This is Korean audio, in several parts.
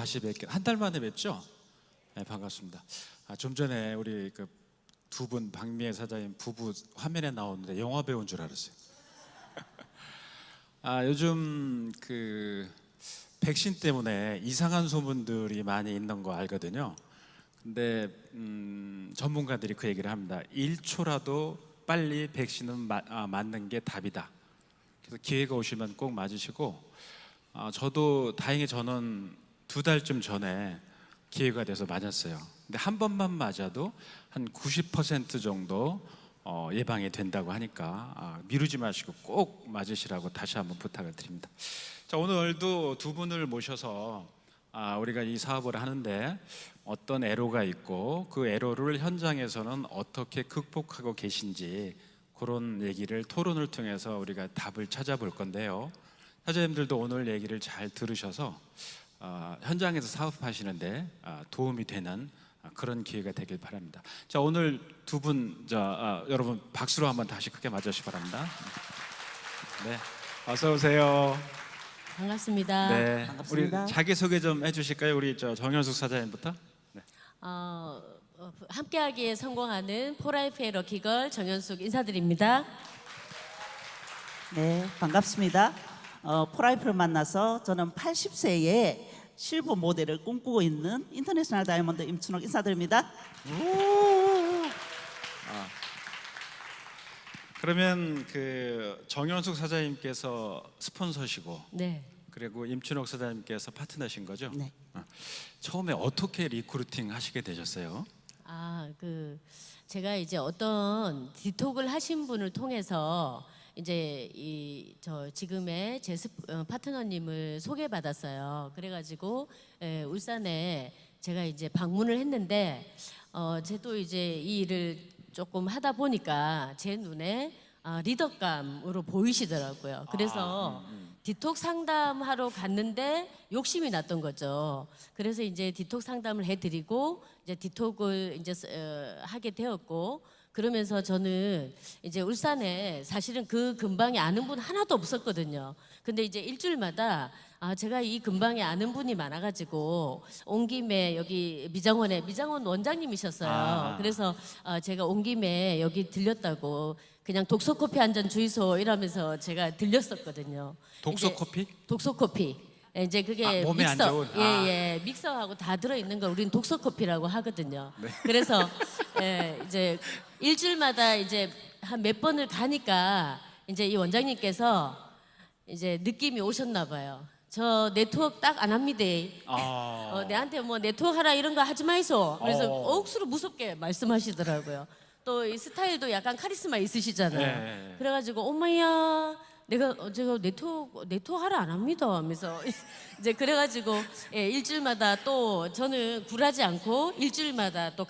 다시 뵙게 한 달 만에 뵙죠? 네, 반갑습니다. 좀 전에 우리 그 두 분 박미애 사장님 부부 화면에 나오는데 영화 배우인 줄 알았어요. 요즘 그 백신 때문에 이상한 소문들이 많이 있는 거 알거든요. 근데 전문가들이 그 얘기를 합니다. 1초라도 빨리 백신은 맞는 게 답이다. 그래서 기회가 오시면 꼭 맞으시고, 저도 다행히 저는 2달쯤 전에 기회가 돼서 맞았어요. 근데 한 번만 맞아도 한 90% 정도 예방이 된다고 하니까 미루지 마시고 꼭 맞으시라고 다시 한번 부탁을 드립니다. 자, 오늘도 두 분을 모셔서 우리가 이 사업을 하는데 어떤 애로가 있고 그 애로를 현장에서는 어떻게 극복하고 계신지 그런 얘기를 토론을 통해서 우리가 답을 찾아볼 건데요. 사장님들도 오늘 얘기를 잘 들으셔서 현장에서 사업하시는데 도움이 되는 그런 기회가 되길 바랍니다. 자, 오늘 두 분 여러분 박수로 한번 다시 크게 맞으시기 바랍니다. 네, 어서 오세요. 반갑습니다. 네, 반갑습니다. 우리 자기 소개 좀 해주실까요? 우리 정현숙 사장님부터. 네. 함께하기에 성공하는 포라이프의 럭키걸 정현숙 인사드립니다. 네, 반갑습니다. 포라이프를 만나서 저는 80세에 실버 모델을 꿈꾸고 있는 인터내셔널 다이아몬드 임춘옥 인사드립니다. 그러면 그 정현숙 사장님께서 스폰서시고, 네. 그리고 임춘옥 사장님께서 파트너신 거죠? 네. 처음에 어떻게 리크루팅 하시게 되셨어요? 제가 이제 어떤 디톡을 하신 분을 통해서 이제 지금의 제 파트너님을 소개받았어요. 그래가지고 울산에 제가 이제 방문을 했는데 제도 이제 이 일을 조금 하다 보니까 제 눈에 리더감으로 보이시더라고요. 그래서 디톡 상담하러 갔는데 욕심이 났던 거죠. 그래서 이제 디톡 상담을 해드리고 이제 디톡을 이제 하게 되었고, 그러면서 저는 이제 울산에 사실은 그 근방에 아는 분 하나도 없었거든요. 근데 이제 일주일마다 제가 이 근방에 아는 분이 많아가지고 온 김에 여기 미장원 원장님이셨어요. 그래서 제가 온 김에 여기 들렸다고 그냥 독서커피 한 잔 주이소 이러면서 제가 들렸었거든요. 독서 커피? 독서커피. 이제 그게 몸에 안 믹서, 좋은? 예, 믹서하고 다 들어있는 걸 우리는 독서커피라고 하거든요. 그래서 이제 일주일마다 이제 한 몇 번을 가니까 이제 이 원장님께서 이제 느낌이 오셨나 봐요. 저 네트워크 딱 안 합니다. 내한테 뭐 네트워크 하라 이런 거 하지 마이소. 그래서 억수로 무섭게 말씀하시더라고요. 또 이 스타일도 약간 카리스마 있으시잖아요. 네. 그래가지고 엄마야 제가 네트워크 하라 안 합니다 하면서 이제 그래가지고 일주일마다 또 저는 굴하지 않고 일주일마다 또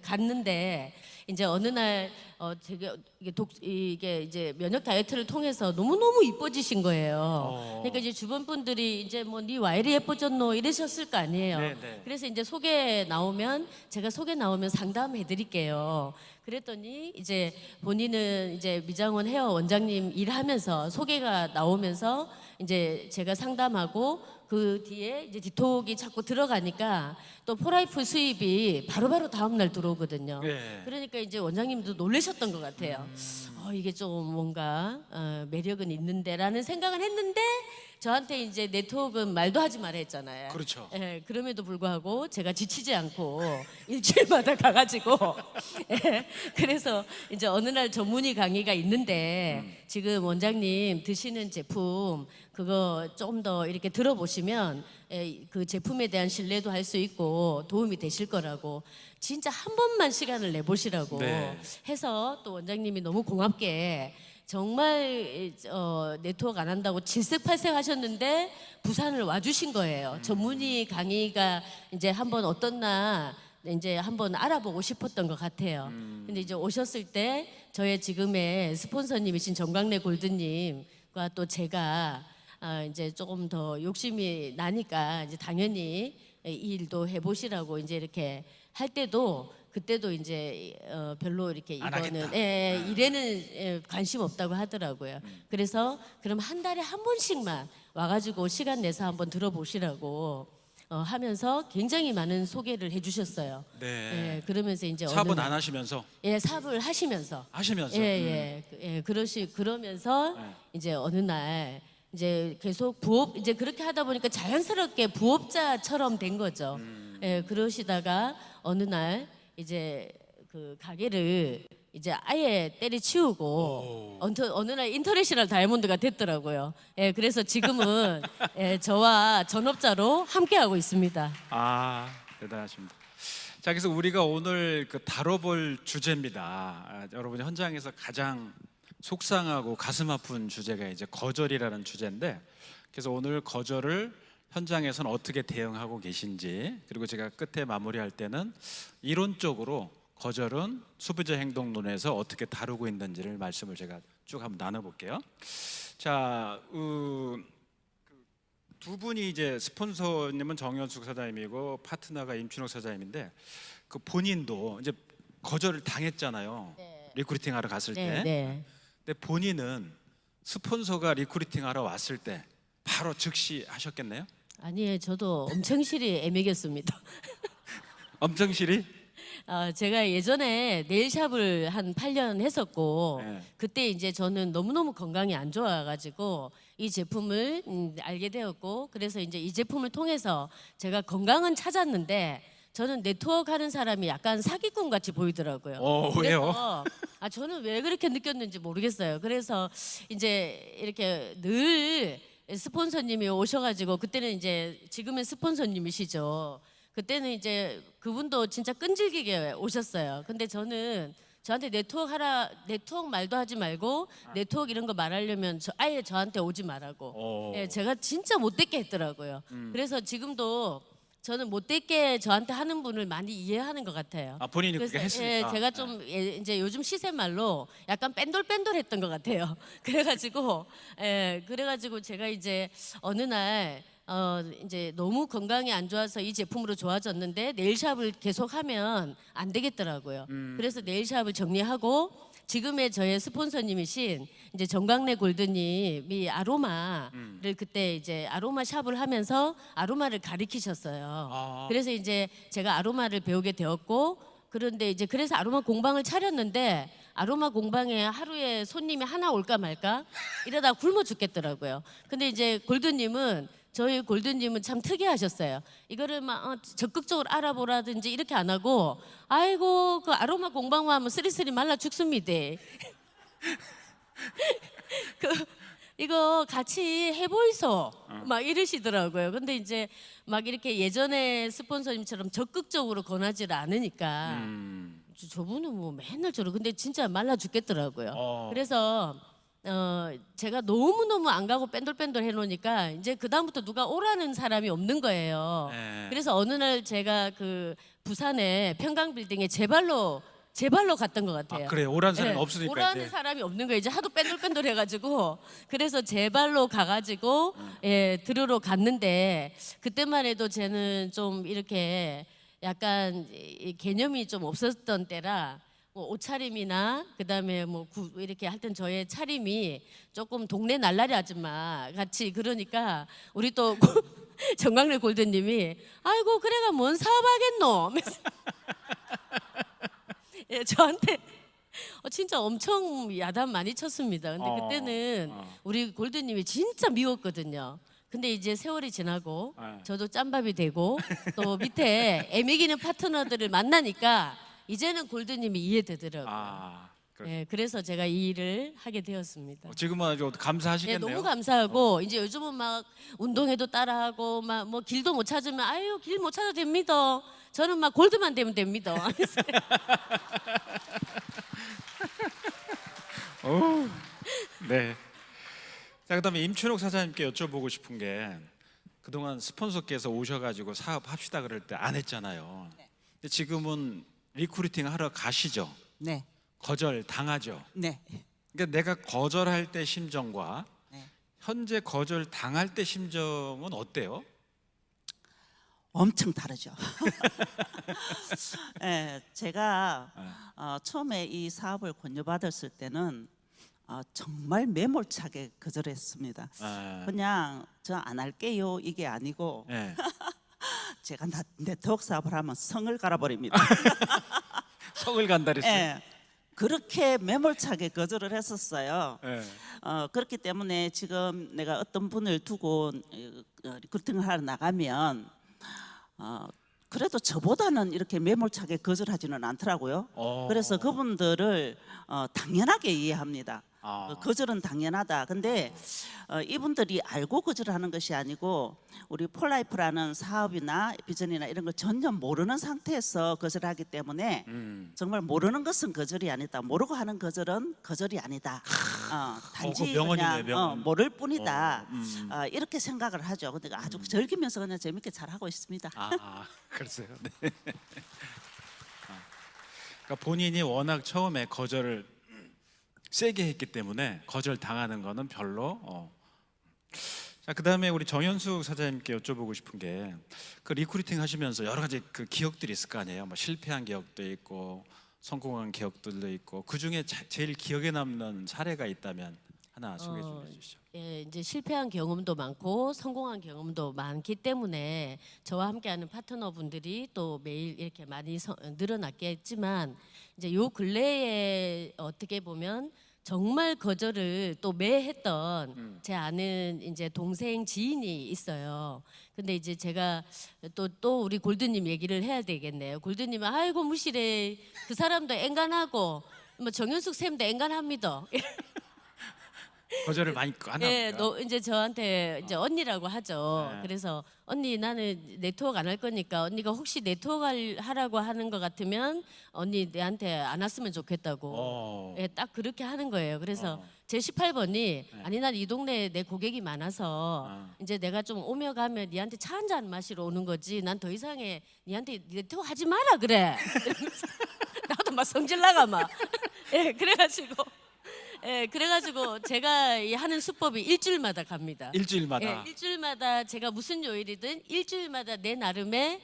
갔는데 이제 어느 날 제가 이게 이제 면역 다이어트를 통해서 너무너무 이뻐지신 거예요. 그러니까 이제 주변 분들이 이제 뭐 니 와 이리 예뻐졌노 이러셨을 거 아니에요. 네. 그래서 이제 제가 소개 나오면 상담해 드릴게요. 그랬더니 이제 본인은 이제 미장원 헤어 원장님 일하면서 소개가 나오면서 이제 제가 상담하고 그 뒤에 이제 디톡이 자꾸 들어가니까 또 포라이프 수입이 바로바로 다음 날 들어오거든요. 네. 그러니까 이제 원장님도 놀라셨던 것 같아요. 이게 좀 뭔가 매력은 있는데라는 생각을 했는데 저한테 이제 네트워크는 말도 하지 말아 했잖아요. 그렇죠. 그럼에도 불구하고 제가 지치지 않고 일주일마다 가가지고 그래서 이제 어느 날 전문의 강의가 있는데 지금 원장님 드시는 제품 그거 좀 더 이렇게 들어보시면 그 제품에 대한 신뢰도 할 수 있고 도움이 되실 거라고 진짜 한 번만 시간을 내보시라고 해서 또 원장님이 너무 고맙게 정말 네트워크 안 한다고 질색팔색 하셨는데 부산을 와주신 거예요. 전문의 강의가 이제 한번 어떻나 이제 한번 알아보고 싶었던 것 같아요. 근데 이제 오셨을 때 저의 지금의 스폰서님이신 정광래 골드님과 또 제가 이제 조금 더 욕심이 나니까 이제 당연히 이 일도 해보시라고 이제 이렇게 할 때도 그때도 이제 별로 이렇게 안 이거는 하겠다. 일에는 관심 없다고 하더라고요. 그래서 그럼 한 달에 한 번씩만 와가지고 시간 내서 한번 들어보시라고 하면서 굉장히 많은 소개를 해주셨어요. 네. 예, 그러면서 이제 사업은 어느 안 날- 하시면서 예, 사업을 하시면서 하시면서 그러면서 네. 이제 어느 날 이제 계속 부업 이제 그렇게 하다 보니까 자연스럽게 부업자처럼 된 거죠. 예, 그러시다가 어느 날 이제 그 가게를 이제 아예 때려치우고 어느 날 인터내셔널 다이아몬드가 됐더라고요. 예, 그래서 지금은 예, 저와 전업자로 함께하고 있습니다. 아, 대단하십니다. 자, 그래서 우리가 오늘 그 다뤄볼 주제입니다. 여러분이 현장에서 가장 속상하고 가슴 아픈 주제가 이제 거절이라는 주제인데, 그래서 오늘 거절을 현장에서는 어떻게 대응하고 계신지, 그리고 제가 끝에 마무리할 때는 이론적으로 거절은 소비자 행동론에서 어떻게 다루고 있는지를 말씀을 제가 쭉 한번 나눠볼게요. 자, 두 분이 이제 스폰서님은 정현숙 사장님이고 파트너가 임춘옥 사장님인데, 그 본인도 이제 거절을 당했잖아요. 네. 리크루팅 하러 갔을 때. 네, 네. 근데 본인은 스폰서가 리크루팅 하러 왔을 때 바로 즉시 하셨겠네요? 아니에요. 저도 엄청 실이 애매겠습니다. 엄청 실이? 제가 예전에 네일샵을 한 8년 했었고 네. 그때 이제 저는 너무너무 건강이 안 좋아가지고 이 제품을 알게 되었고 그래서 이제 이 제품을 통해서 제가 건강은 찾았는데 저는 네트워크 하는 사람이 약간 사기꾼 같이 보이더라고요. 왜요? 그래서 저는 왜 그렇게 느꼈는지 모르겠어요. 그래서 이제 이렇게 늘 스폰서님이 오셔가지고 그때는 이제 지금은 스폰서님이시죠. 그때는 이제 그분도 진짜 끈질기게 오셨어요. 근데 저는 저한테 네트워크 말도 하지 말고 네트워크 이런 거 말하려면 아예 저한테 오지 말라고. 예, 제가 진짜 못됐게 했더라고요. 그래서 지금도 저는 못됐게 저한테 하는 분을 많이 이해하는 것 같아요. 본인이 그래서 그렇게 했으니까. 예, 제가 좀 이제 요즘 시세 말로 약간 뺀돌뺀돌했던 것 같아요. 그래가지고 제가 이제 어느 날 이제 너무 건강이 안 좋아서 이 제품으로 좋아졌는데 네일샵을 계속하면 안 되겠더라고요. 그래서 네일샵을 정리하고 지금의 저의 스폰서님이신 이제 정광래 골드님이 아로마를 그때 이제 아로마 샵을 하면서 아로마를 가르치셨어요. 그래서 이제 제가 아로마를 배우게 되었고 그런데 이제 그래서 아로마 공방을 차렸는데 아로마 공방에 하루에 손님이 하나 올까 말까 이러다 굶어 죽겠더라고요. 근데 이제 저희 골드님은 참 특이하셨어요. 이거를 막 적극적으로 알아보라든지 이렇게 안 하고 아이고 그 아로마 공방만 하면 쓰리쓰리 말라 죽습니다. 이거 같이 해보이소 막 이러시더라고요. 근데 이제 막 이렇게 예전에 스폰서님처럼 적극적으로 권하지를 않으니까 저분은 뭐 맨날 저러 근데 진짜 말라 죽겠더라고요. 그래서 제가 너무너무 안 가고 뺀돌뺀돌 해놓으니까 이제 그다음부터 누가 오라는 사람이 없는 거예요. 네. 그래서 어느 날 제가 그 부산의 평강빌딩에 제 발로 갔던 것 같아요. 그래, 오란 사람이 네, 없으니까 오라는 이제. 사람이 없는 거예요. 이제 하도 뺀돌뺀돌 해가지고 그래서 제 발로 가가지고 들으러 갔는데 그때만 해도 쟤는 좀 이렇게 약간 이 개념이 좀 없었던 때라 뭐 옷차림이나 그다음에 뭐 이렇게 하여튼 저의 차림이 조금 동네 날라리 아줌마 같이 그러니까 우리 또 정광래 골드님이 아이고 그래가 뭔 사업하겠노 예, 저한테 진짜 엄청 야단 많이 쳤습니다. 근데 그때는 우리 골드님이 진짜 미웠거든요. 근데 이제 세월이 지나고 저도 짬밥이 되고 또 밑에 애매기는 파트너들을 만나니까 이제는 골드님이 이해되더라고요. 예, 그래서 제가 이 일을 하게 되었습니다. 지금은 아주 예, 감사하시겠네요. 너무 감사하고 이제 요즘은 막 운동회도 따라하고 막 뭐 길도 못 찾으면 아유 길 못 찾아도 됩니다. 저는 막 골드만 되면 됩니다. 네. 자, 그다음에 임춘옥 사장님께 여쭤보고 싶은 게 그동안 스폰서께서 오셔가지고 사업합시다 그럴 때 안 했잖아요. 근데 지금은 리크루팅 하러 가시죠. 네, 거절 당하죠. 네. 그러니까 내가 거절할 때 심정과 네. 현재 거절 당할 때 심정은 어때요? 엄청 다르죠. 예, 제가 처음에 이 사업을 권유받았을 때는 정말 매몰차게 거절했습니다. 그냥 저 안 할게요 이게 아니고 네. 제가 네트워크 사업을 하면 성을 갈아버립니다. 성을 간다 그랬어요. 예, 그렇게 매몰차게 거절을 했었어요. 예. 그렇기 때문에 지금 내가 어떤 분을 두고 리크루팅을 하러 나가면 그래도 저보다는 이렇게 매몰차게 거절하지는 않더라고요. 그래서 그분들을 당연하게 이해합니다. 거절은 당연하다. 근데 이분들이 알고 거절하는 것이 아니고 우리 폴라이프라는 사업이나 비전이나 이런 걸 전혀 모르는 상태에서 거절하기 때문에 정말 모르는 것은 거절이 아니다. 모르고 하는 거절은 거절이 아니다. 단지 그거 명언이네, 그냥 명언. 모를 뿐이다. 이렇게 생각을 하죠. 근데 아주 즐기면서 그냥 재밌게 잘 하고 있습니다. 그랬어요. 네. 그러니까 본인이 워낙 처음에 거절을 세게 했기 때문에 거절 당하는 거는 별로. 자, 그다음에 우리 정현숙 사장님께 여쭤보고 싶은 게 그 리크루팅 하시면서 여러 가지 그 기억들이 있을 거 아니에요. 뭐 실패한 기억도 있고 성공한 기억들도 있고 그 중에 제일 기억에 남는 사례가 있다면 하나 소개 좀 해주시죠. 예, 이제 실패한 경험도 많고 성공한 경험도 많기 때문에 저와 함께하는 파트너분들이 또 매일 이렇게 많이 늘어났겠지만 이제 요 근래에 어떻게 보면 정말 거절을 또 매했던 제 아는 이제 동생 지인이 있어요. 근데 이제 제가 또 우리 골드님 얘기를 해야 되겠네요. 골드님은 아이고 무시래. 그 사람도 앵간하고 뭐 정현숙 쌤도 앵간합니다. 거절을 많이 안 합니다. 예, 너 이제 저한테 이제 언니라고 하죠. 네. 그래서 언니 나는 네트워크 안 할 거니까 언니가 혹시 네트워크 하라고 하는 것 같으면 언니 내한테 안 왔으면 좋겠다고. 예, 딱 그렇게 하는 거예요. 그래서 제 18번이 아니 난 이 동네에 내 고객이 많아서 이제 내가 좀 오며 가면 니한테 차 한 잔 마시러 오는 거지. 난 더 이상의 니한테 네트워크 하지 마라 그래. 이러면서 나도 막 성질 나가 막. 예, 그래가지고. 예, 그래가지고 제가 이 하는 수법이 일주일마다 갑니다. 일주일마다. 예, 일주일마다 제가 무슨 요일이든 일주일마다 내 나름의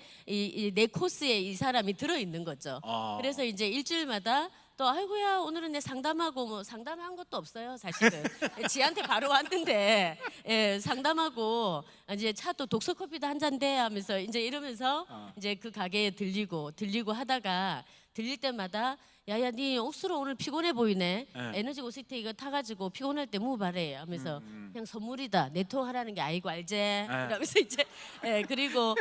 내 코스에 이 사람이 들어 있는 거죠. 그래서 이제 일주일마다 또 아이고야 오늘은 내 상담하고 뭐 상담한 것도 없어요 사실은. 지한테 바로 왔는데 예, 상담하고 이제 차도 독서 커피도 한 잔 돼 하면서 이제 이러면서 이제 그 가게에 들리고 하다가 들릴 때마다 야야 니 억수로 오늘 피곤해 보이네. 에너지 오색트 이거 타가지고 피곤할 때 무발해 하면서 그냥 선물이다. 네트워크 하라는 게 아니고 알제. 이러면서 이제 그리고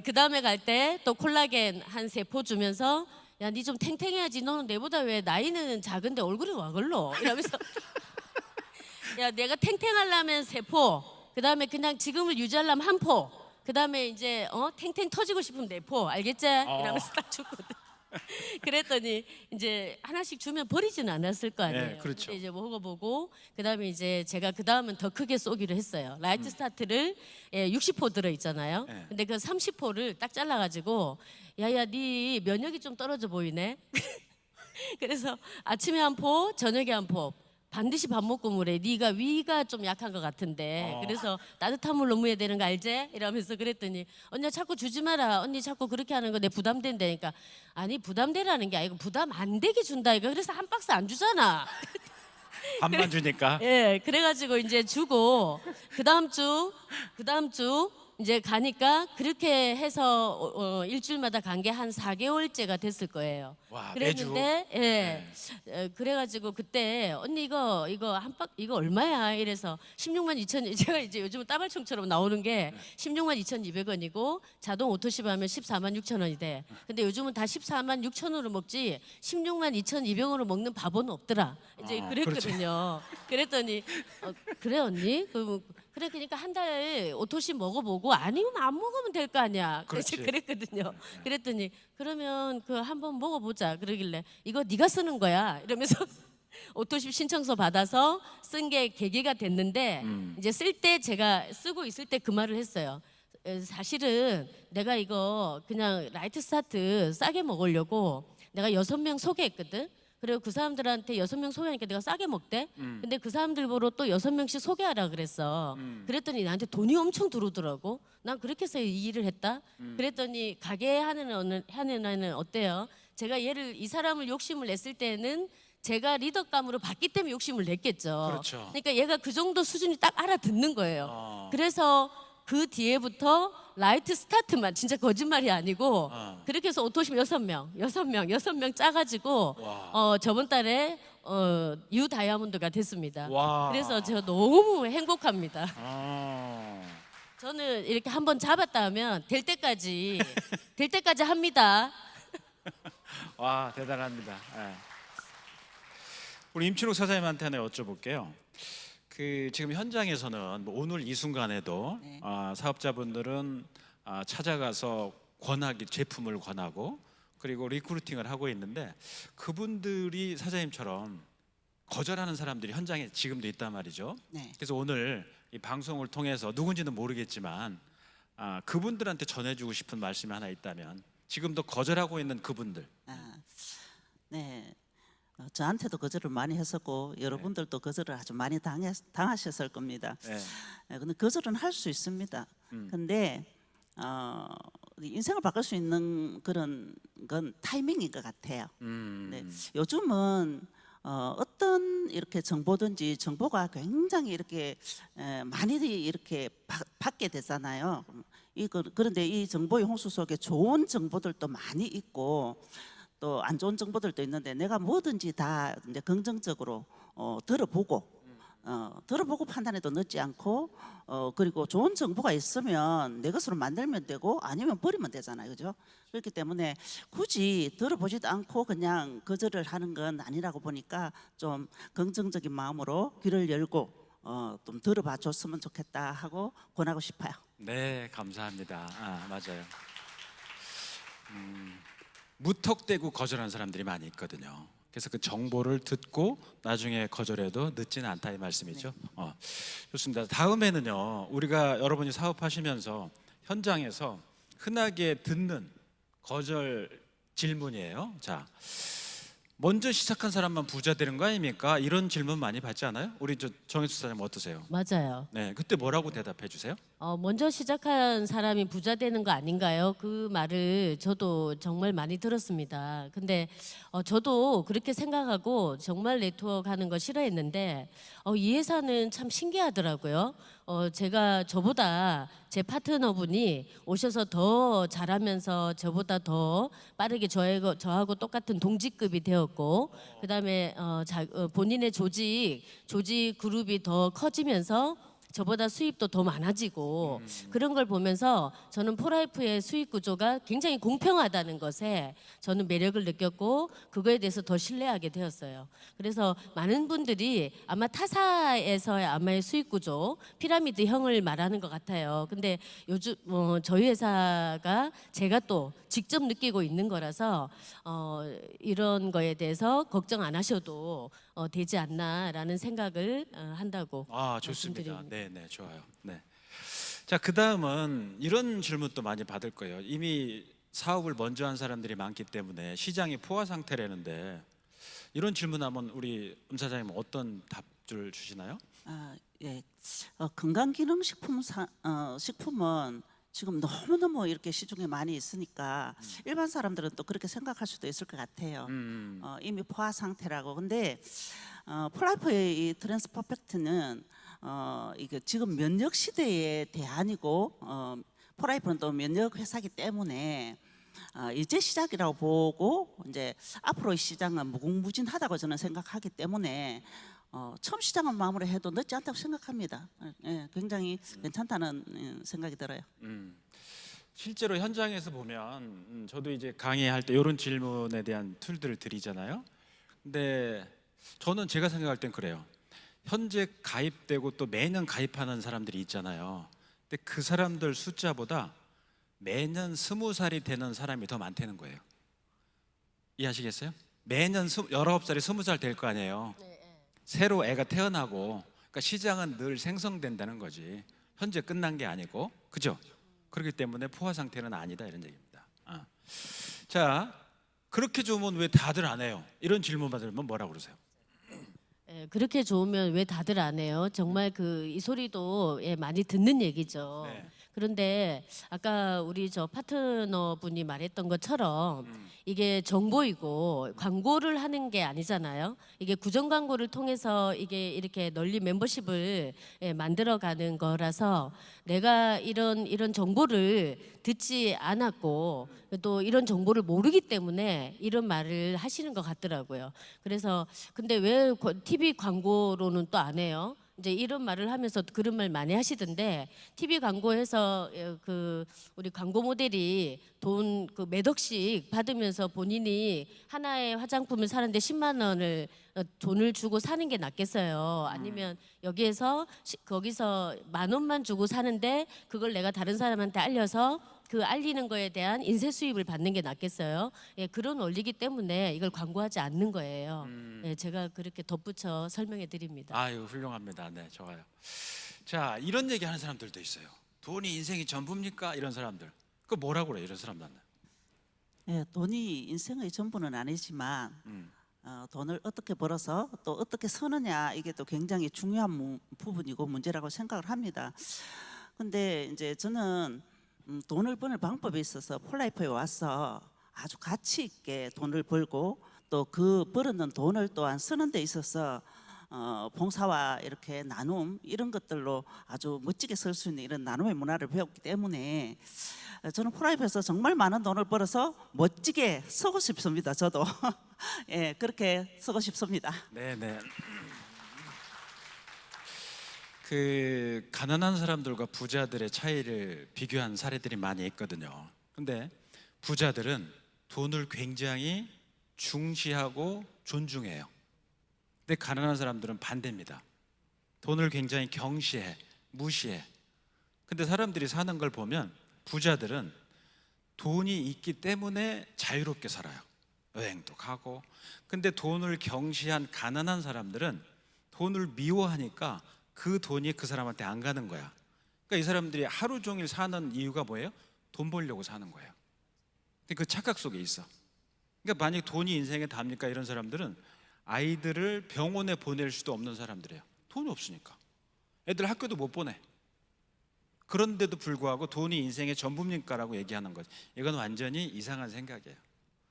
그 다음에 갈 때 또 콜라겐 한 3포 주면서 야 니 좀 탱탱해야지. 너는 내보다 왜 나이는 작은데 얼굴이 와 걸러. 이러면서 야 내가 탱탱하려면 3포. 그 다음에 그냥 지금을 유지하려면 1포. 그 다음에 이제 탱탱 터지고 싶으면 4포. 알겠지? 이러면서 딱 줬거든. 그랬더니 이제 하나씩 주면 버리지는 않았을 거 아니에요. 네, 그렇죠. 근데 이제 먹어보고 그다음에 이제 제가 그다음은 더 크게 쏘기로 했어요. 라이트 스타트를 60포 들어 있잖아요. 네. 근데 그 30포를 딱 잘라가지고 야야 네 면역이 좀 떨어져 보이네. 그래서 아침에 1포, 저녁에 1포. 반드시 밥 먹고 물에 네가 위가 좀 약한 것 같은데 그래서 따뜻한 물로 무어야 되는 거 알지? 이러면서 그랬더니 언니 자꾸 주지 마라. 언니 자꾸 그렇게 하는 거 내 부담된다니까. 아니 부담되라는 게 아니고 부담 안 되게 준다 이거. 그래서 한 박스 안 주잖아. 밥만 주니까. 예, 그래가지고 이제 주고 그 다음 주 이제 가니까 그렇게 해서 일주일마다 간 게 한 4개월째가 됐을 거예요. 와, 그랬는데 그래가지고 그때 언니 이거 이거 얼마야? 이래서 16만 2천. 제가 이제 요즘은 따발총처럼 나오는 게 16만 2,200원이고 자동 오토십 하면 14만 6천 원이 돼. 근데 요즘은 다 14만 6천 원으로 먹지 16만 2,200원으로 먹는 바보는 없더라. 이제 그랬거든요. 그랬더니 그래 언니? 그래 그러니까 한 달 오토십 먹어보고 아니면 안 먹으면 될 거 아니야. 그래서 그랬거든요. 그랬더니 그러면 그 한번 먹어보자. 그러길래 이거 네가 쓰는 거야. 이러면서 오토십 신청서 받아서 쓴 게 계기가 됐는데 이제 쓸 때 제가 쓰고 있을 때 그 말을 했어요. 사실은 내가 이거 그냥 라이트 스타트 싸게 먹으려고 내가 6명 소개했거든. 그리고 그 사람들한테 6명 소개하니까 내가 싸게 먹대. 근데 그 사람들 보러 또 6명씩 소개하라 그랬어. 그랬더니 나한테 돈이 엄청 들어오더라고. 난 그렇게 해서 이 일을 했다. 그랬더니 가게 하는 애는 어때요? 제가 이 사람을 욕심을 냈을 때는 제가 리더감으로 봤기 때문에 욕심을 냈겠죠. 그렇죠. 그러니까 얘가 그 정도 수준이 딱 알아듣는 거예요. 그래서 그 뒤에부터 라이트 스타트만 진짜 거짓말이 아니고 그렇게 해서 오토심 6명 짜가지고 저번 달에 유 다이아몬드가 됐습니다. 와. 그래서 저 너무 행복합니다. 아. 저는 이렇게 한번 잡았다 하면 될 때까지 합니다. 와, 대단합니다. 예. 우리 임춘욱 사장님한테 하나 여쭤볼게요. 그 지금 현장에서는 뭐 오늘 이 순간에도 네. 사업자분들은 찾아가서 권하기 제품을 권하고 그리고 리크루팅을 하고 있는데 그분들이 사장님처럼 거절하는 사람들이 현장에 지금도 있단 말이죠. 네. 그래서 오늘 이 방송을 통해서 누군지는 모르겠지만 그분들한테 전해주고 싶은 말씀이 하나 있다면 지금도 거절하고 있는 그분들. 네. 저한테도 거절을 많이 했었고 여러분들도 거절을 아주 많이 당하셨을 겁니다. 네. 근데 거절은 할 수 있습니다. 근데 인생을 바꿀 수 있는 그런 건 타이밍인 것 같아요. 네. 요즘은 어떤 이렇게 정보든지 정보가 굉장히 이렇게 많이 이렇게 받게 되잖아요. 그런데 이 정보의 홍수 속에 좋은 정보들도 많이 있고 또 안 좋은 정보들도 있는데 내가 뭐든지 다 이제 긍정적으로 들어보고 판단해도 늦지 않고 그리고 좋은 정보가 있으면 내 것으로 만들면 되고 아니면 버리면 되잖아요, 그죠? 그렇기 때문에 굳이 들어보지도 않고 그냥 거절을 하는 건 아니라고 보니까 좀 긍정적인 마음으로 귀를 열고 좀 들어봐 줬으면 좋겠다 하고 권하고 싶어요. 네, 감사합니다. 맞아요. 무턱대고 거절하는 사람들이 많이 있거든요. 그래서 그 정보를 듣고 나중에 거절해도 늦지는 않다 이 말씀이죠. 좋습니다. 다음에는요, 우리가 여러분이 사업하시면서 현장에서 흔하게 듣는 거절 질문이에요. 자, 먼저 시작한 사람만 부자 되는 거 아닙니까? 이런 질문 많이 받지 않아요? 우리 정혜수 사장님 어떠세요? 맞아요. 네, 그때 뭐라고 대답해 주세요? 먼저 시작한 사람이 부자 되는 거 아닌가요? 그 말을 저도 정말 많이 들었습니다. 근데 저도 그렇게 생각하고 정말 네트워크 하는 거 싫어했는데 이 회사는 참 신기하더라고요. 제가 저보다 제 파트너분이 오셔서 더 잘하면서 저보다 더 빠르게 저하고 똑같은 동직급이 되었고 그다음에 본인의 조직 그룹이 더 커지면서 저보다 수입도 더 많아지고 그런 걸 보면서 저는 포라이프의 수익 구조가 굉장히 공평하다는 것에 저는 매력을 느꼈고 그거에 대해서 더 신뢰하게 되었어요. 그래서 많은 분들이 아마 타사에서의 아마의 수익 구조 피라미드형을 말하는 것 같아요. 근데 요즘 저희 회사가 제가 또 직접 느끼고 있는 거라서 이런 거에 대해서 걱정 안 하셔도 되지 않나라는 생각을 한다고 좋습니다. 말씀드립니다. 네, 좋아요. 네. 자, 그 다음은 이런 질문도 많이 받을 거예요. 이미 사업을 먼저 한 사람들이 많기 때문에 시장이 포화 상태라는데 이런 질문하면 우리 사장님 어떤 답을 주시나요? 예. 건강기능식품은 지금 너무너무 이렇게 시중에 많이 있으니까 일반 사람들은 또 그렇게 생각할 수도 있을 것 같아요. 이미 포화 상태라고. 근데 폴라이프의 이 트랜스 퍼펙트는 이게 지금 면역 시대의 대안이고 폴라이프는 또 면역 회사기 때문에 이제 시작이라고 보고 이제 앞으로의 시장은 무궁무진하다고 저는 생각하기 때문에 처음 시장은 마무리해도 늦지 않다고 생각합니다. 예, 굉장히 괜찮다는 생각이 들어요. 실제로 현장에서 보면 저도 이제 강의할 때 이런 질문에 대한 툴들을 드리잖아요. 근데 저는 제가 생각할 땐 그래요. 현재 가입되고 또 매년 가입하는 사람들이 있잖아요. 근데 그 사람들 숫자보다 매년 20살이 되는 사람이 더 많다는 거예요. 이해하시겠어요? 매년 19살이 20살 될 거 아니에요. 새로 애가 태어나고 그러니까 시장은 늘 생성된다는 거지. 현재 끝난 게 아니고, 그죠? 그렇기 때문에 포화 상태는 아니다 이런 얘기입니다. 자, 그렇게 좋으면 왜 다들 안 해요? 이런 질문 받으면 뭐라고 그러세요? 그렇게 좋으면 왜 다들 안 해요? 정말 이 소리도 많이 듣는 얘기죠. 네. 그런데 아까 우리 저 파트너분이 말했던 것처럼 이게 정보이고 광고를 하는 게 아니잖아요. 이게 구정 광고를 통해서 이게 이렇게 널리 멤버십을 만들어가는 거라서 내가 이런 정보를 듣지 않았고 또 이런 정보를 모르기 때문에 이런 말을 하시는 것 같더라고요. 그래서 근데 왜 TV 광고로는 또 안 해요? 이제 이런 말을 하면서 그런 말 많이 하시던데 TV 광고에서 그 우리 광고 모델이 돈 그 몇 억씩 받으면서 본인이 하나의 화장품을 사는데 10만 원을 돈을 주고 사는 게 낫겠어요? 아니면 여기에서 거기서 10,000원만 주고 사는데 그걸 내가 다른 사람한테 알려서 그 알리는 거에 대한 인쇄 수입을 받는 게 낫겠어요? 예, 그런 원리기 때문에 이걸 광고하지 않는 거예요. 예, 제가 그렇게 덧붙여 설명해 드립니다. 아유 훌륭합니다. 네, 좋아요. 자, 이런 얘기하는 사람들도 있어요. 돈이 인생이 전부입니까? 이런 사람들. 그 뭐라고 그래 이런 사람들은? 예, 돈이 인생의 전부는 아니지만 돈을 어떻게 벌어서 또 어떻게 쓰느냐 이게 또 굉장히 중요한 부분이고 문제라고 생각을 합니다. 근데 이제 저는 돈을 버는 방법에 있어서 폴라이프에 와서 아주 가치 있게 돈을 벌고 또 그 벌었는 돈을 또한 쓰는 데 있어서 봉사와 이렇게 나눔 이런 것들로 아주 멋지게 쓸 수 있는 이런 나눔의 문화를 배웠기 때문에 저는 폴라이프에서 정말 많은 돈을 벌어서 멋지게 쓰고 싶습니다. 저도 예, 그렇게 쓰고 싶습니다. 네, 네. 그 가난한 사람들과 부자들의 차이를 비교한 사례들이 많이 있거든요. 근데 부자들은 돈을 굉장히 중시하고 존중해요. 근데 가난한 사람들은 반대입니다. 돈을 굉장히 경시해, 무시해. 근데 사람들이 사는 걸 보면 부자들은 돈이 있기 때문에 자유롭게 살아요. 여행도 가고. 근데 돈을 경시한 가난한 사람들은 돈을 미워하니까 그 돈이 그 사람한테 안 가는 거야. 그러니까 이 사람들이 하루 종일 사는 이유가 뭐예요? 돈 벌려고 사는 거예요. 근데 그 착각 속에 있어. 그러니까 만약 돈이 인생에 답니까? 이런 사람들은 아이들을 병원에 보낼 수도 없는 사람들이에요. 돈이 없으니까. 애들 학교도 못 보내. 그런데도 불구하고 돈이 인생의 전부입니까라고 얘기하는 거지. 이건 완전히 이상한 생각이에요.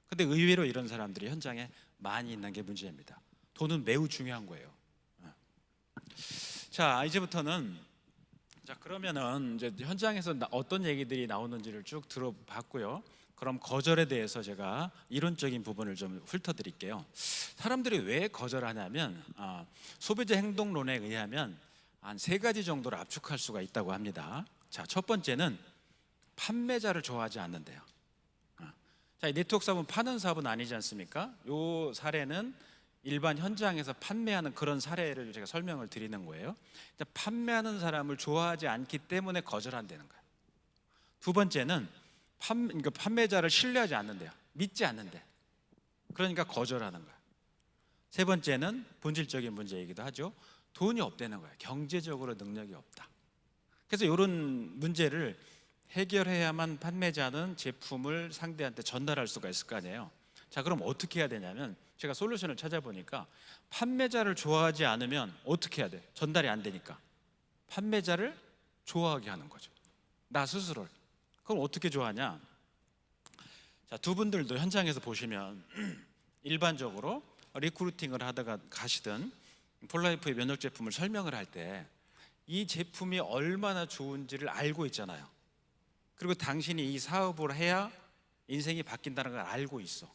근데 의외로 이런 사람들이 현장에 많이 있는 게 문제입니다. 돈은 매우 중요한 거예요. 자, 이제부터는 자 그러면은 이제 현장에서 어떤 얘기들이 나오는지를 쭉 들어봤고요. 그럼 거절에 대해서 제가 이론적인 부분을 좀 훑어드릴게요. 사람들이 왜 거절하냐면 소비자 행동론에 의하면 한 3가지 정도로 압축할 수가 있다고 합니다. 자, 첫 번째는 판매자를 좋아하지 않는데요. 자, 이 네트워크 사업은 파는 사업은 아니지 않습니까? 이 사례는 일반 현장에서 판매하는 그런 사례를 제가 설명을 드리는 거예요. 판매하는 사람을 좋아하지 않기 때문에 거절한다는 거예요. 두 번째는 그러니까 판매자를 신뢰하지 않는데요. 믿지 않는데. 그러니까 거절하는 거예요. 세 번째는 본질적인 문제이기도 하죠. 돈이 없다는 거예요. 경제적으로 능력이 없다. 그래서 이런 문제를 해결해야만 판매자는 제품을 상대한테 전달할 수가 있을 거 아니에요. 자, 그럼 어떻게 해야 되냐면 제가 솔루션을 찾아보니까 판매자를 좋아하지 않으면 어떻게 해야 돼? 전달이 안 되니까 판매자를 좋아하게 하는 거죠. 나 스스로를. 그럼 어떻게 좋아하냐? 자, 두 분들도 현장에서 보시면 일반적으로 리크루팅을 하다가 가시든 폴라이프의 면역 제품을 설명을 할 때 이 제품이 얼마나 좋은지를 알고 있잖아요. 그리고 당신이 이 사업을 해야 인생이 바뀐다는 걸 알고 있어.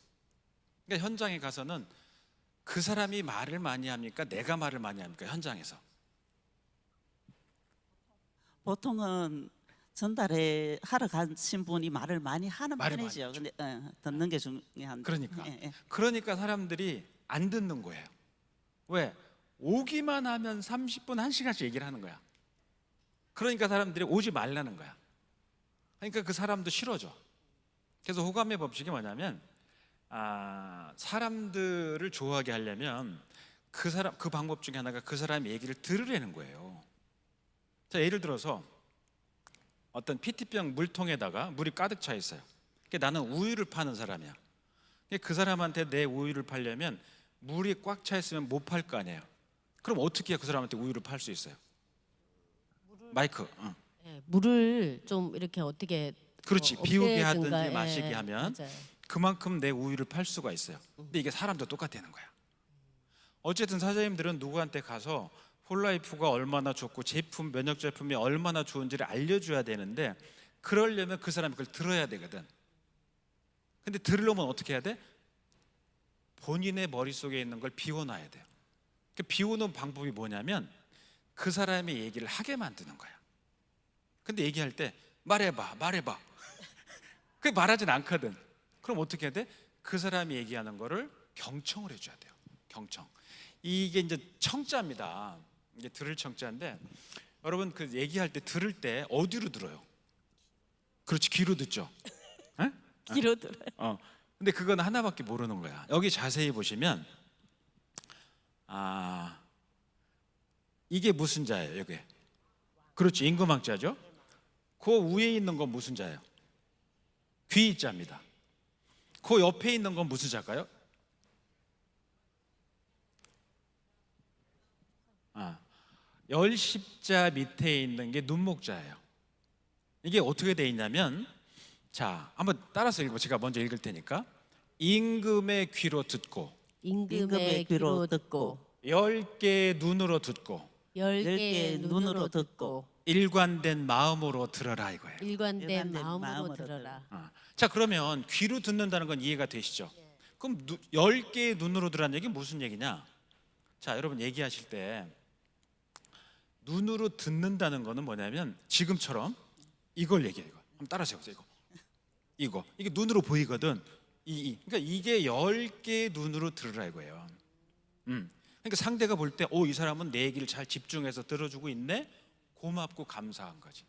그러니까 현장에 가서는 그 사람이 말을 많이 합니까? 내가 말을 많이 합니까? 현장에서. 보통은 전달에 하러 가신 분이 말을 많이 하는 말을 편이죠. 많이 근데 듣는 게 중요한데. 그러니까. 예, 예. 그러니까 사람들이 안 듣는 거예요. 왜? 오기만 하면 30분, 1시간씩 얘기를 하는 거야. 그러니까 사람들이 오지 말라는 거야. 그러니까 그 사람도 싫어져. 그래서 호감의 법칙이 뭐냐면 사람들을 좋아하게 하려면 그 방법 중에 하나가 그 사람의 얘기를 들으려는 거예요. 자, 예를 들어서 어떤 PT병 물통에다가 물이 가득 차 있어요. 그러니까 나는 우유를 파는 사람이야. 그 사람한테 내 우유를 팔려면 물이 꽉 차 있으면 못 팔 거 아니에요. 그럼 어떻게 해야 그 사람한테 우유를 팔 수 있어요? 마이크. 예, 네, 물을 좀 이렇게 어떻게 그렇지. 뭐 비우게 없애든가, 하든지 마시게 예, 하면 맞아요. 그만큼 내 우위를 팔 수가 있어요. 근데 이게 사람도 똑같다는 거야. 어쨌든 사장님들은 누구한테 가서 폴라이프가 얼마나 좋고 제품 면역 제품이 얼마나 좋은지를 알려줘야 되는데 그러려면 그 사람이 그걸 들어야 되거든. 근데 들으려면 어떻게 해야 돼? 본인의 머릿속에 있는 걸 비워놔야 돼요. 그 비우는 방법이 뭐냐면 그 사람의 얘기를 하게 만드는 거야. 근데 얘기할 때 말해봐. 그게 말하진 않거든. 그럼 어떻게 해야 돼? 그 사람이 얘기하는 거를 경청을 해줘야 돼요. 경청. 이게 이제 청자입니다. 이게 들을 청자인데 여러분 그 얘기할 때 들을 때 어디로 들어요? 그렇지, 귀로 듣죠. 에? 길어 들어요. 근데 그건 하나밖에 모르는 거야. 여기 자세히 보시면 이게 무슨 자예요? 여기. 그렇지, 임금왕자죠. 그 위에 있는 건 무슨 자예요? 귀자입니다. 그 옆에 있는 건 무슨 자일까요? 열십자 밑에 있는 게 눈목자예요. 이게 어떻게 돼 있냐면, 자, 한번 따라서 읽어. 제가 먼저 읽을 테니까. 임금의 귀로 듣고, 임금의 귀로 듣고 10개의 눈으로 듣고, 10개의 눈으로 듣고 일관된 마음으로 들어라 이거예요. 일관된 마음으로 들어라. 자, 그러면 귀로 듣는다는 건 이해가 되시죠? 그럼 10개의 눈으로 들으라는 얘기는 무슨 얘기냐? 자, 여러분 얘기하실 때 눈으로 듣는다는 거는 뭐냐면 지금처럼 이걸 얘기해요. 이거. 한번 따라서 해보세요. 이거. 이게 눈으로 보이거든. 그러니까 이게 10개의 눈으로 들으라 이거예요. 그러니까 상대가 볼 때, 이 사람은 내 얘기를 잘 집중해서 들어주고 있네. 고맙고 감사한 거지.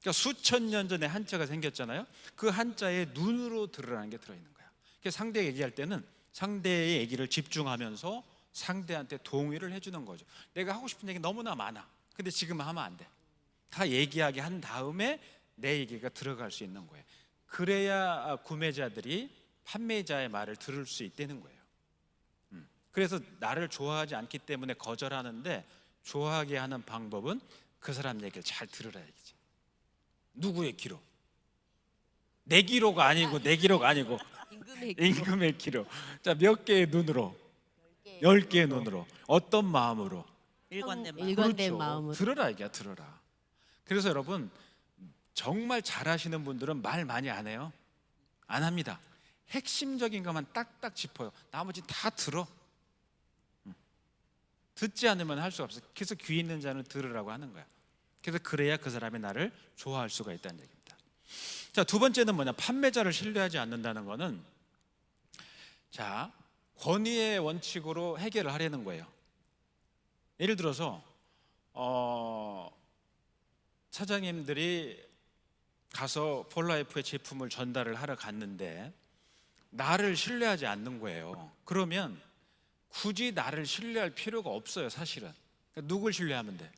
그러니까 수천 년 전에 한자가 생겼잖아요. 그 한자에 눈으로 들으라는 게 들어있는 거야. 그래서 상대가 얘기할 때는 상대의 얘기를 집중하면서 상대한테 동의를 해주는 거죠. 내가 하고 싶은 얘기 너무나 많아. 근데 지금 하면 안 돼. 다 얘기하게 한 다음에 내 얘기가 들어갈 수 있는 거예요. 그래야 구매자들이 판매자의 말을 들을 수 있다는 거예요. 그래서 나를 좋아하지 않기 때문에 거절하는데 좋아하게 하는 방법은 그 사람 얘기를 잘 들으라 얘기지. 누구의 기로? 내 기로가 아니고 내 기로가 아니고 임금의 기로. 자, 몇 개의 눈으로? 10개의 눈으로. 어떤 마음으로? 일관된 마음. 일관된 그렇죠. 마음으로. 들어라 이게 들어라. 그래서 여러분 정말 잘하시는 분들은 말 많이 안 해요. 안 합니다. 핵심적인 것만 딱딱 짚어요. 나머지 다 들어. 듣지 않으면 할 수 없어. 그래서 귀 있는 자는 들으라고 하는 거야. 그래서 그래야 그 사람이 나를 좋아할 수가 있다는 얘기입니다. 자, 두 번째는 뭐냐? 판매자를 신뢰하지 않는다는 거는, 자, 권위의 원칙으로 해결을 하려는 거예요. 예를 들어서 사장님들이 가서 폴라이프의 제품을 전달을 하러 갔는데 나를 신뢰하지 않는 거예요. 그러면 굳이 나를 신뢰할 필요가 없어요, 사실은. 그러니까 누굴 신뢰하면 돼?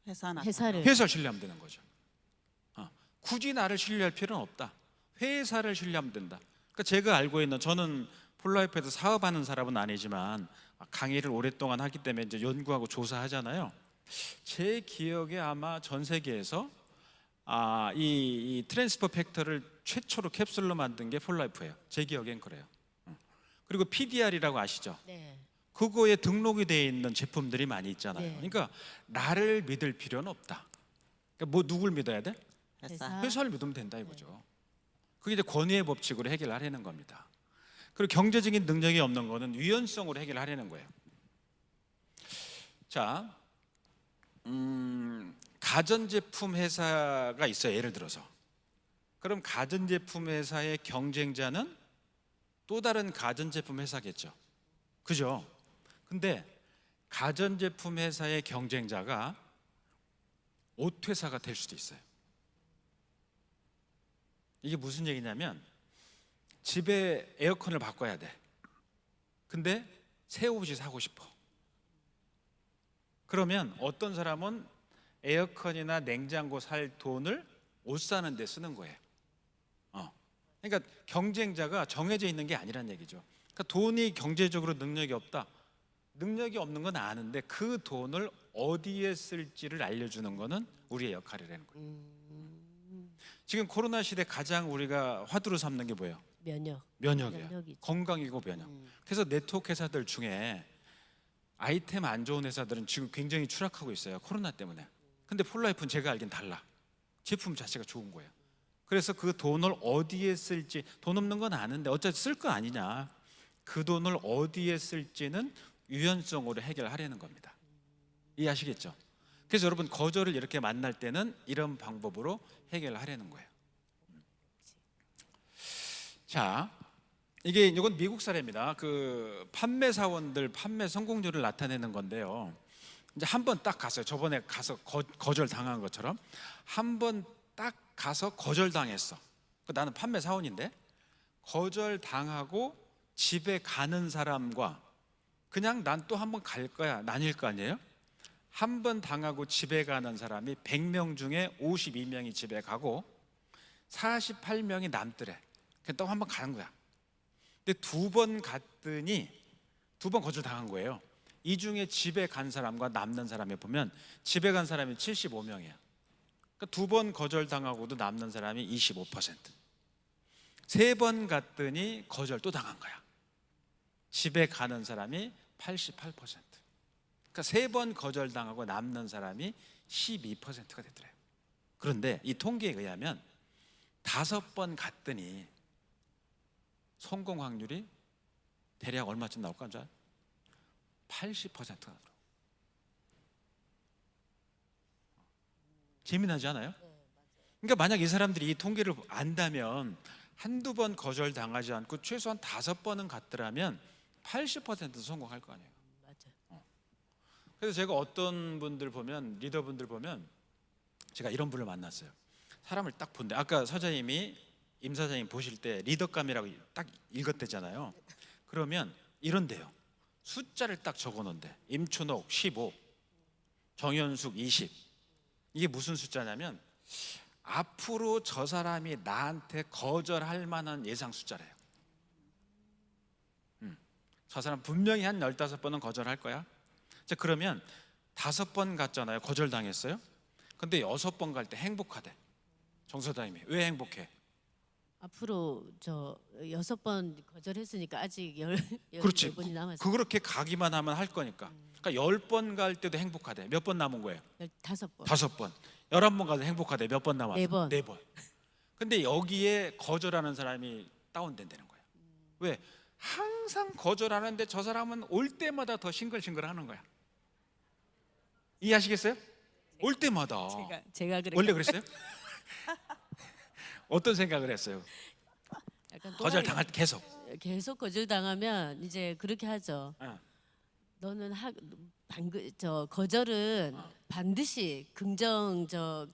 회사를. 회사를 신뢰하면 되는 거죠. 굳이 나를 신뢰할 필요는 없다. 회사를 신뢰하면 된다. 그러니까 제가 알고 있는, 저는 폴라이프에서 사업하는 사람은 아니지만 강의를 오랫동안 하기 때문에 이제 연구하고 조사하잖아요. 제 기억에 아마 전 세계에서 이 트랜스퍼 팩터를 최초로 캡슐로 만든 게 폴라이프예요. 제 기억엔 그래요. 그리고 PDR이라고 아시죠? 네. 그거에 등록이 되어 있는 제품들이 많이 있잖아요. 네. 그러니까 나를 믿을 필요는 없다. 그러니까 뭐 누굴 믿어야 돼? 회사. 회사를 믿으면 된다 이거죠. 그게 이제 권위의 법칙으로 해결하려는 겁니다. 그리고 경제적인 능력이 없는 거는 유연성으로 해결하려는 거예요. 자, 가전제품 회사가 있어요. 예를 들어서. 그럼 가전제품 회사의 경쟁자는 또 다른 가전제품 회사겠죠. 그죠? 근데 가전제품 회사의 경쟁자가 옷회사가 될 수도 있어요. 이게 무슨 얘기냐면 집에 에어컨을 바꿔야 돼. 근데 새 옷이 사고 싶어. 그러면 어떤 사람은 에어컨이나 냉장고 살 돈을 옷 사는 데 쓰는 거예요. 그러니까 경쟁자가 정해져 있는 게 아니란 얘기죠. 그러니까 돈이 경제적으로 능력이 없다. 능력이 없는 건 아는데 그 돈을 어디에 쓸지를 알려주는 거는 우리의 역할이라는 거예요. 지금 코로나 시대 가장 우리가 화두로 삼는 게 뭐예요? 면역이에요. 면역이죠. 건강이고 면역. 그래서 네트워크 회사들 중에 아이템 안 좋은 회사들은 지금 굉장히 추락하고 있어요. 코로나 때문에. 근데 폴라이프는 제가 알긴 달라. 제품 자체가 좋은 거예요. 그래서 그 돈을 어디에 쓸지, 돈 없는 건 아는데 어차피 쓸 거 아니냐. 그 돈을 어디에 쓸지는 유연성으로 해결하려는 겁니다. 이해하시겠죠? 그래서 여러분 거절을 이렇게 만날 때는 이런 방법으로 해결하려는 거예요. 자, 이건 미국 사례입니다. 그 판매 사원들 판매 성공률을 나타내는 건데요. 이제 한 번 딱 갔어요. 저번에 가서 거절 당한 것처럼 한 번 딱 가서 거절 당했어. 나는 판매 사원인데 거절 당하고 집에 가는 사람과 그냥 난 또 한 번 갈 거야 나뉠 거 아니에요? 한 번 당하고 집에 가는 사람이 100명 중에 52명이 집에 가고 48명이 남더래. 그냥 또 한 번 가는 거야. 근데 두 번 갔더니 두 번 거절 당한 거예요. 이 중에 집에 간 사람과 남는 사람에 보면 집에 간 사람이 75명이에요. 그러니까 두 번 거절 당하고도 남는 사람이 25%. 세 번 갔더니 거절 또 당한 거야. 집에 가는 사람이 88%. 그러니까 세 번 거절 당하고 남는 사람이 12%가 되더래요. 그런데 이 통계에 의하면 5번 갔더니 성공 확률이 대략 얼마쯤 나올까? 80%가 나더라고요. 재미나지 않아요? 그러니까 만약 이 사람들이 이 통계를 안다면 한두 번 거절 당하지 않고 최소한 5번은 갔더라면 80% 성공할 거 아니에요. 맞아요. 그래서 제가 어떤 분들 보면, 리더분들 보면 제가 이런 분을 만났어요. 사람을 딱 본데 아까 서자님이 임 사장님 보실 때 리더감이라고 딱 읽었대잖아요. 그러면 이런데요. 숫자를 딱 적어놓은데 임춘옥 15, 정현숙 20. 이게 무슨 숫자냐면 앞으로 저 사람이 나한테 거절할 만한 예상 숫자래요. 저 사람 분명히 한 15번은 거절할 거야. 자, 그러면 5번 갔잖아요. 거절당했어요. 근데 6번 갈 때 행복하대. 정 소장님이 왜 행복해? 앞으로 저 6번 거절했으니까 아직 그렇지. 14번이 남았어요. 그렇게 가기만 하면 할 거니까. 그러니까 10번 갈 때도 행복하대. 몇 번 남은 거예요? 15번. 5번. 11번 가도 행복하대. 몇 번 남았어? 4번. 4번. 근데 여기에 거절하는 사람이 다운된다는 거예요. 왜? 항상 거절하는데 저 사람은 올 때마다 더 싱글싱글 하는 거야. 이해하시겠어요? 올 때마다. 제가 그래. 원래 그랬어요? 어떤 생각을 했어요? 약간 거절 당할 때 계속 거절 당하면 이제 그렇게 하죠. 어. 너는 거절은 반드시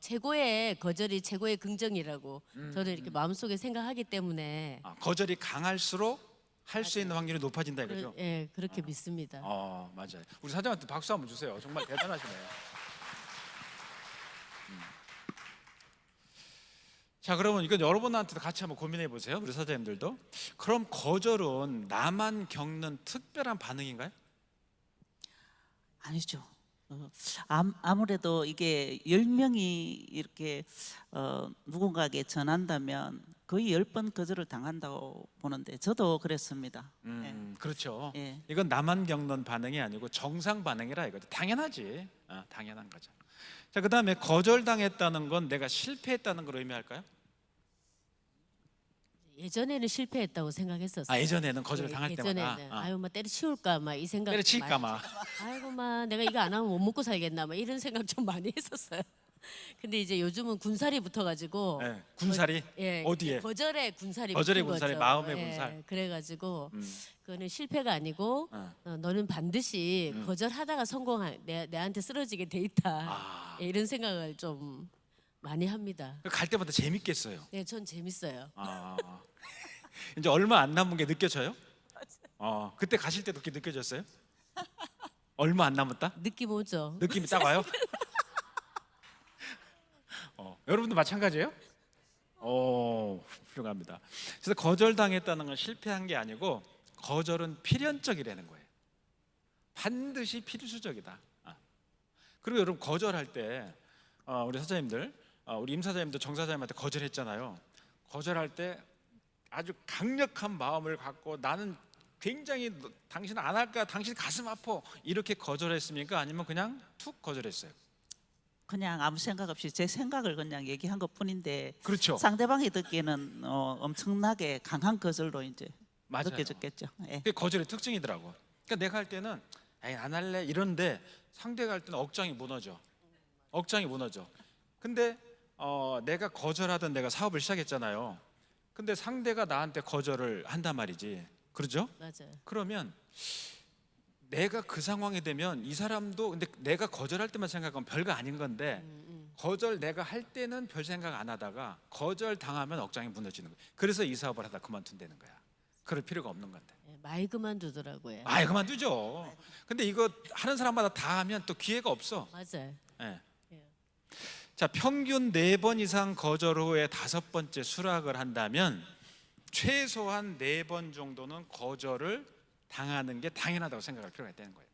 최고의 거절이 최고의 긍정이라고 저는 이렇게 마음속에 생각하기 때문에 거절이 강할수록 할 수 있는 확률이 높아진다 이거죠? 예, 그렇게 믿습니다. 맞아요. 우리 사장한테 박수 한번 주세요. 정말 대단하시네요. 자, 그러면 이건 여러분한테도 같이 한번 고민해 보세요. 우리 사장님들도. 그럼 거절은 나만 겪는 특별한 반응인가요? 아니죠. 아무래도 이게 10명이 이렇게 누군가에게 전한다면 거의 10번 거절을 당한다고 보는데 저도 그랬습니다. 그렇죠. 예. 이건 나만 겪는 반응이 아니고 정상 반응이라 이거죠. 당연하지. 당연한 거죠. 자, 그다음에 거절당했다는 건 내가 실패했다는 걸 의미할까요? 예전에는 실패했다고 생각했었어요. 예전에는 거절 당할 때마다 예전에는 뭐 때려치울까 막 이 생각. 때려칠까 막. 아이고 막 내가 이거 안 하면 못 먹고 살겠나 막 이런 생각 좀 많이 했었어요. 근데 이제 요즘은 군살이 붙어가지고. 네, 군살이 어디에? 거절의 군살이. 거절의 붙은 군살이 거죠. 마음의 군살. 그래가지고 그거는 실패가 아니고 너는 반드시 거절하다가 내한테 쓰러지게 돼 있다. 이런 생각을 좀 많이 합니다. 갈 때마다 재밌겠어요. 네, 전 재밌어요. 이제 얼마 안 남은 게 느껴져요? 그때 가실 때도 그렇게 느껴졌어요? 얼마 안 남았다? 느낌 오죠. 느낌이 딱 와요? 여러분도 마찬가지예요? 훌륭합니다. 그래서 거절당했다는 건 실패한 게 아니고 거절은 필연적이라는 거예요. 반드시 필수적이다. 그리고 여러분 거절할 때 우리 사장님들, 우리 임 사장님도 정 사장님한테 거절했잖아요. 거절할 때 아주 강력한 마음을 갖고 나는 굉장히 당신 안 할까, 당신 가슴 아파 이렇게 거절했습니까? 아니면 그냥 툭 거절했어요? 그냥 아무 생각 없이 제 생각을 그냥 얘기한 것뿐인데 그렇죠. 상대방이 듣기에는 엄청나게 강한 거절로 이제 맞아요. 느껴졌겠죠. 예. 그게 거절의 특징이더라고. 그러니까 내가 할 때는 에이, 안 할래 이런데 상대가 할 때는 억장이 무너져. 억장이 무너져. 근데 내가 거절하던 내가 사업을 시작했잖아요. 근데 상대가 나한테 거절을 한단 말이지. 그러죠? 맞아요. 그러면 내가 그 상황이 되면 이 사람도 근데 내가 거절할 때만 생각하면 별거 아닌 건데 거절 내가 할 때는 별 생각 안 하다가 거절 당하면 억장이 무너지는 거예요. 그래서 이 사업을 하다 그만둔다는 거야. 그럴 필요가 없는 건데. 예, 많이 그만두더라고요. 아예 그만두죠. 근데 이거 하는 사람마다 다 하면 또 기회가 없어. 맞아요. 예. 예. 자, 평균 4번 이상 거절 후에 5번째 수락을 한다면 최소한 4번 정도는 거절을 당하는 게 당연하다고 생각할 필요가 있다는 거예요.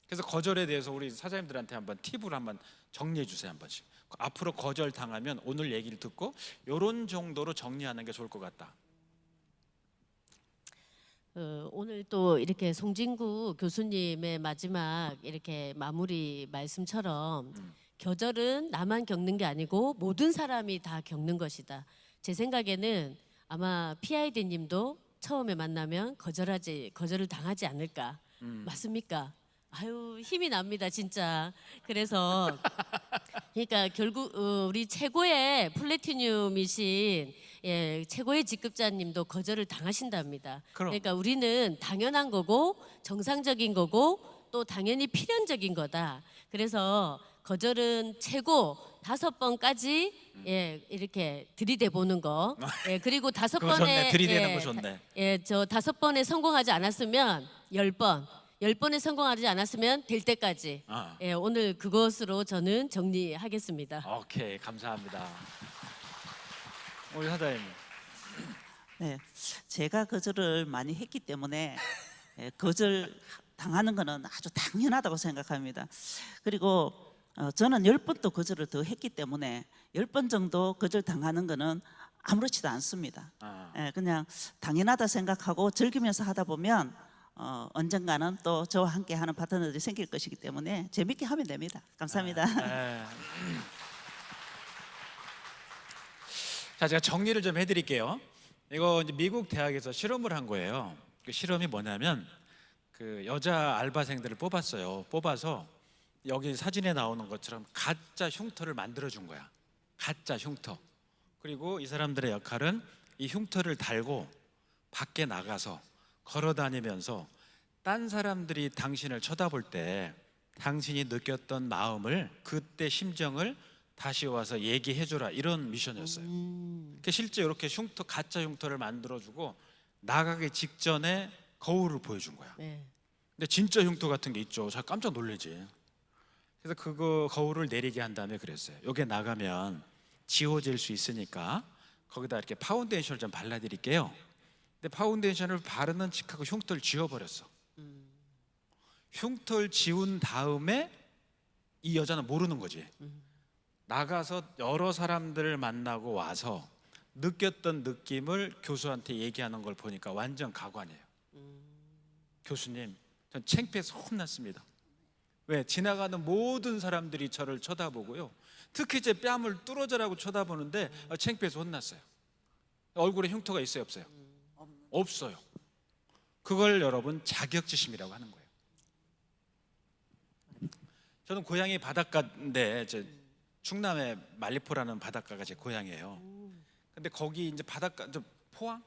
그래서 거절에 대해서 우리 사장님들한테 한번 팁을 한번 정리해 주세요. 한 번씩. 앞으로 거절 당하면 오늘 얘기를 듣고 이런 정도로 정리하는 게 좋을 것 같다. 오늘 또 이렇게 송진구 교수님의 마지막 이렇게 마무리 말씀처럼 거절은 나만 겪는 게 아니고 모든 사람이 다 겪는 것이다. 제 생각에는 아마 PID님도 처음에 만나면 거절을 당하지 않을까. 맞습니까? 아유, 힘이 납니다, 진짜. 그래서 그러니까 결국 우리 최고의 플래티늄이신 최고의 직급자님도 거절을 당하신답니다. 그럼. 그러니까 우리는 당연한 거고 정상적인 거고 또 당연히 필연적인 거다. 그래서 거절은 최고 5번까지 이렇게 들이대 보는 거. 그리고 5번에 좋네. 들이대는 거 좋네. 저 5번에 성공하지 않았으면 10번. 10번에 성공하지 않았으면 될 때까지. 오늘 그것으로 저는 정리하겠습니다. 오케이, 감사합니다. 우리 사장님. 네, 제가 거절을 많이 했기 때문에 거절 당하는 거는 아주 당연하다고 생각합니다. 그리고 저는 10번도 거절을 더 했기 때문에 10번 정도 거절 당하는 거는 아무렇지도 않습니다. 그냥 당연하다 생각하고 즐기면서 하다 보면 언젠가는 또 저와 함께 하는 파트너들이 생길 것이기 때문에 재밌게 하면 됩니다. 감사합니다. 자, 제가 정리를 좀 해드릴게요. 이거 이제 미국 대학에서 실험을 한 거예요. 그 실험이 뭐냐면 그 여자 알바생들을 뽑았어요. 뽑아서 여기 사진에 나오는 것처럼 가짜 흉터를 만들어 준 거야. 가짜 흉터. 그리고 이 사람들의 역할은 이 흉터를 달고 밖에 나가서 걸어 다니면서 딴 사람들이 당신을 쳐다볼 때 당신이 느꼈던 마음을, 그때 심정을 다시 와서 얘기해 줘라, 이런 미션이었어요. 그러니까 실제 이렇게 흉터, 가짜 흉터를 만들어 주고 나가기 직전에 거울을 보여준 거야. 근데 진짜 흉터 같은 게 있죠. 잘 깜짝 놀라지. 그래서 그거 거울을 내리게 한 다음에 그랬어요. 여기 나가면 지워질 수 있으니까 거기다 이렇게 파운데이션을 좀 발라드릴게요. 근데 파운데이션을 바르는 척하고 흉터를 지워버렸어. 흉터를 지운 다음에 이 여자는 모르는 거지. 나가서 여러 사람들을 만나고 와서 느꼈던 느낌을 교수한테 얘기하는 걸 보니까 완전 가관이에요. 교수님, 전 창피해서 혼났습니다. 왜? 지나가는 모든 사람들이 저를 쳐다보고요, 특히 제 뺨을 뚫어져라고 쳐다보는데 창피해서 혼났어요. 얼굴에 흉터가 있어요, 없어요? 없어요. 그걸 여러분 자격지심이라고 하는 거예요. 저는 고향이 바닷가인데 충남의 말리포라는 바닷가가 제 고향이에요. 근데 거기 이제 바닷가, 포항?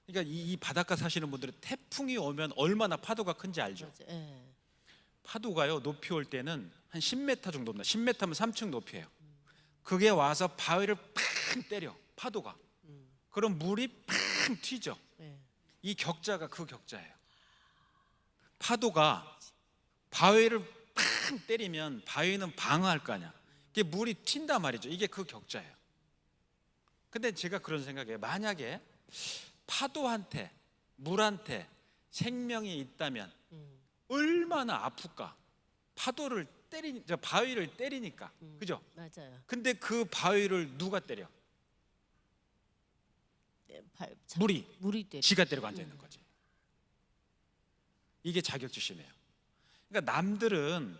그러니까 이 바닷가 사시는 분들은 태풍이 오면 얼마나 파도가 큰지 알죠? 파도가요, 높이 올 때는 한 10m 정도입니다. 10m면 3층 높이에요. 그게 와서 바위를 팍 때려, 파도가. 그럼 물이 팍 튀죠. 이 격자가 그 격자예요. 파도가 바위를 팍 때리면 바위는 방어할 거 아니야. 이게 물이 튄단 말이죠. 이게 그 격자예요. 근데 제가 그런 생각이에요. 만약에 파도한테, 물한테 생명이 있다면 얼마나 아플까? 파도를 바위를 때리니까, 그죠? 맞아요. 근데 그 바위를 누가 때려? 네, 물이 때려. 지가 때리고 앉아 있는 거지. 이게 자격지심이에요. 그러니까 남들은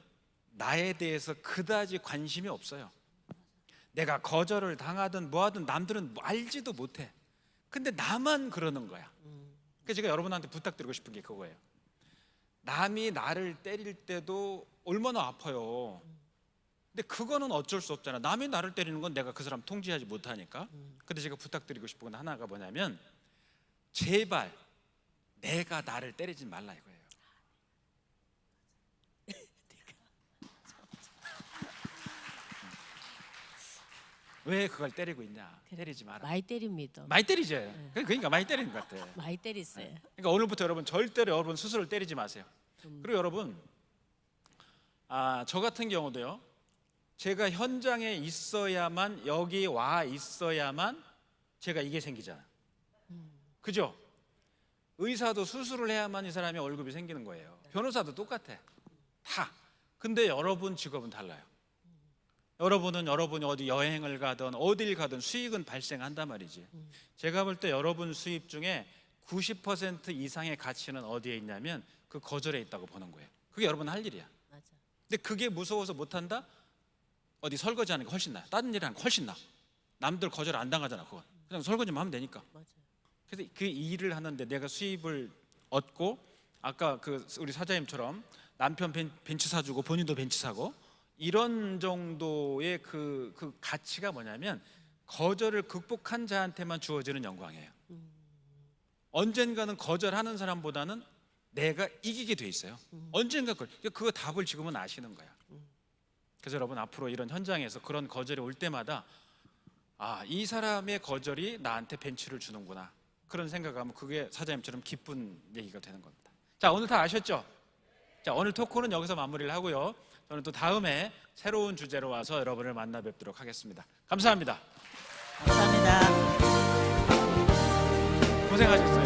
나에 대해서 그다지 관심이 없어요. 내가 거절을 당하든 뭐하든 남들은 알지도 못해. 근데 나만 그러는 거야. 그래서 제가 여러분한테 부탁드리고 싶은 게 그거예요. 남이 나를 때릴 때도 얼마나 아파요. 근데 그거는 어쩔 수 없잖아. 남이 나를 때리는 건 내가 그 사람 통제하지 못하니까. 근데 제가 부탁드리고 싶은 건 하나가 뭐냐면 제발 내가 나를 때리지 말라 이거예요. 왜 그걸 때리고 있냐? 때리지 마라. 많이 때립니다. 많이 때리죠. 그러니까 많이 때리는 것 같아. 많이 때렸어요. 그러니까 오늘부터 여러분 절대로 여러분 스스로를 때리지 마세요. 그리고 여러분, 저 같은 경우도요. 제가 현장에 있어야만, 여기 와 있어야만 제가 이게 생기잖아. 그죠? 의사도 수술을 해야만 이 사람의 월급이 생기는 거예요. 변호사도 똑같아. 다. 근데 여러분 직업은 달라요. 여러분이 어디 여행을 가든 어딜 가든 수익은 발생한단 말이지. 제가 볼 때 여러분 수입 중에 90% 이상의 가치는 어디에 있냐면 그 거절에 있다고 보는 거예요. 그게 여러분 할 일이야. 맞아. 근데 그게 무서워서 못한다? 어디 설거지하는 게 훨씬 나아. 다른 일 하는 게 훨씬 나아. 남들 거절 안 당하잖아. 그건 그냥 설거지만 하면 되니까. 맞아요. 그래서 그 일을 하는데 내가 수입을 얻고, 아까 그 우리 사장님처럼 남편 벤츠 사주고 본인도 벤츠 사고, 이런 정도의 그 가치가 뭐냐면 거절을 극복한 자한테만 주어지는 영광이에요. 언젠가는 거절하는 사람보다는 내가 이기게 돼 있어요. 언젠가 그거 답을 지금은 아시는 거야. 그래서 여러분 앞으로 이런 현장에서 그런 거절이 올 때마다 이 사람의 거절이 나한테 벤츠를 주는구나, 그런 생각하면 그게 사장님처럼 기쁜 얘기가 되는 겁니다. 자, 오늘 다 아셨죠? 자, 오늘 토크는 여기서 마무리를 하고요. 저는 또 다음에 새로운 주제로 와서 여러분을 만나 뵙도록 하겠습니다. 감사합니다. 감사합니다. 고생하셨어요.